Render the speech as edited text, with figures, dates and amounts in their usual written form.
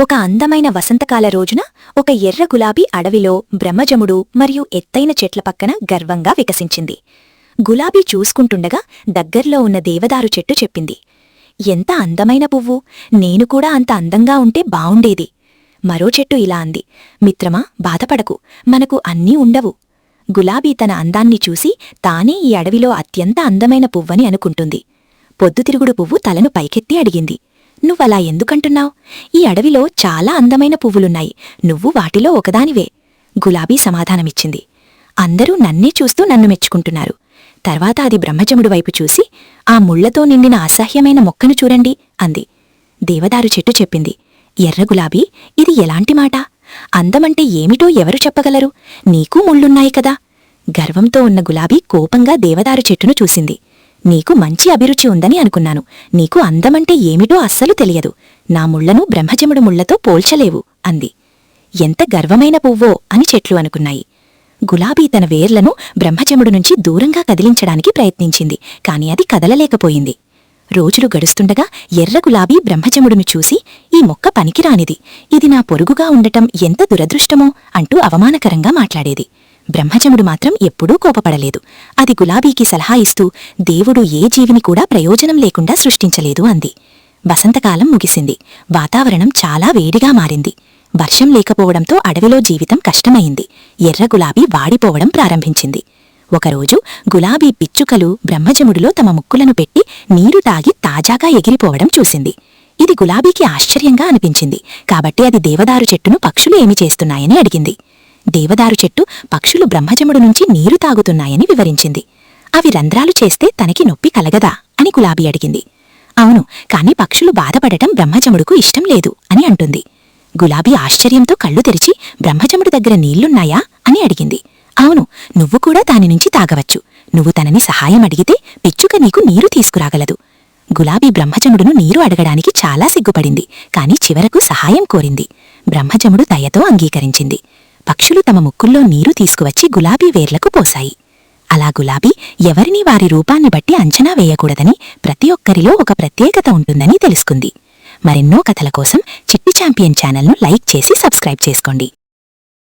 ఒక అందమైన వసంతకాల రోజున ఒక ఎర్ర గులాబీ అడవిలో బ్రహ్మజముడు మరియు ఎత్తైన చెట్ల పక్కన గర్వంగా వికసించింది. గులాబీ చూసుకుంటుండగా దగ్గర్లో ఉన్న దేవదారు చెట్టు చెప్పింది, ఎంత అందమైన పువ్వు, నేను కూడా అంత అందంగా ఉంటే బావుండేది. మరో చెట్టు ఇలా అంది, మిత్రమా బాధపడకు, మనకు అన్నీ ఉండవు. గులాబీ తన అందాన్ని చూసి తానే ఈ అడవిలో అత్యంత అందమైన పువ్వని అనుకుంటుంది. పొద్దుతిరుగుడు పువ్వు తలను పైకెత్తి అడిగింది, నువ్వలా ఎందుకంటున్నావ్? ఈ అడవిలో చాలా అందమైన పువ్వులున్నాయి, నువ్వు వాటిలో ఒకదానివే. గులాబీ సమాధానమిచ్చింది, అందరూ నన్నే చూస్తూ నన్ను మెచ్చుకుంటున్నారు. తర్వాత అది బ్రహ్మజముడు వైపు చూసి, ఆ ముళ్లతో నిండిన అసహ్యమైన మొక్కను చూడండి అంది. దేవదారు చెట్టు చెప్పింది, ఎర్ర గులాబీ, ఇది ఎలాంటి మాట? అందమంటే ఏమిటో ఎవరు చెప్పగలరు? నీకూ ముళ్ళున్నాయి కదా. గర్వంతో ఉన్న గులాబీ కోపంగా దేవదారు చెట్టును చూసింది. నీకు మంచి అభిరుచి ఉందని అనుకున్నాను, నీకు అందమంటే ఏమిటో అస్సలు తెలియదు. నా ముళ్లను బ్రహ్మజముడు ముళ్లతో పోల్చలేవు అంది. ఎంత గర్వమైన పువ్వో అని చెట్లు అనుకున్నాయి. గులాబీ తన వేర్లను బ్రహ్మజముడు నుంచి దూరంగా కదిలించడానికి ప్రయత్నించింది, కాని అది కదలలేకపోయింది. రోజులు గడుస్తుండగా ఎర్ర గులాబీ బ్రహ్మజముడును చూసి, ఈ మొక్క పనికిరానిది, ఇది నా పొరుగుగా ఉండటం ఎంత దురదృష్టమో అంటూ అవమానకరంగా మాట్లాడేది. బ్రహ్మజముడు మాత్రం ఎప్పుడూ కోపపడలేదు. అది గులాబీకి సలహా ఇస్తూ, దేవుడు ఏ జీవిని కూడా ప్రయోజనం లేకుండా సృష్టించలేదు అంది. వసంతకాలం ముగిసింది. వాతావరణం చాలా వేడిగా మారింది. వర్షం లేకపోవడంతో అడవిలో జీవితం కష్టమైంది. ఎర్ర గులాబీ వాడిపోవడం ప్రారంభించింది. ఒకరోజు గులాబీ పిచ్చుకలు బ్రహ్మజముడిలో తమ ముక్కులను పెట్టి నీరు తాగి తాజాగా ఎగిరిపోవడం చూసింది. ఇది గులాబీకి ఆశ్చర్యంగా అనిపించింది. కాబట్టి అది దేవదారు చెట్టును పక్షులు ఏమి చేస్తున్నాయని అడిగింది. దేవదారు చెట్టు పక్షులు బ్రహ్మజముడు నుంచి నీరు తాగుతున్నాయని వివరించింది. అవి రంధ్రాలు చేస్తే తనకి నొప్పి కలగదా అని గులాబీ అడిగింది. అవును, కాని పక్షులు బాధపడటం బ్రహ్మజముడుకు ఇష్టం లేదు అని అంటుంది. గులాబీ ఆశ్చర్యంతో కళ్ళు తెరిచి, బ్రహ్మజముడు దగ్గర నీళ్లున్నాయా అని అడిగింది. అవును, నువ్వు కూడా దానినుంచి తాగవచ్చు. నువ్వు తనని సహాయం అడిగితే పిచ్చుక నీకు నీరు తీసుకురాగలదు. గులాబీ బ్రహ్మజముడును నీరు అడగడానికి చాలా సిగ్గుపడింది, కాని చివరకు సహాయం కోరింది. బ్రహ్మజముడు దయతో అంగీకరించింది. పక్షులు తమ ముక్కుల్లో నీరు తీసుకువచ్చి గులాబీ వేర్లకు పోశాయి. అలా గులాబీ ఎవరినీ వారి రూపాన్ని బట్టి అంచనా వేయకూడదని, ప్రతి ఒక్కరిలో ఒక ప్రత్యేకత ఉంటుందని తెలుసుకుంది. మరెన్నో కథల కోసం చిట్టి ఛాంపియన్ ఛానల్ను లైక్ చేసి సబ్స్క్రైబ్ చేసుకోండి.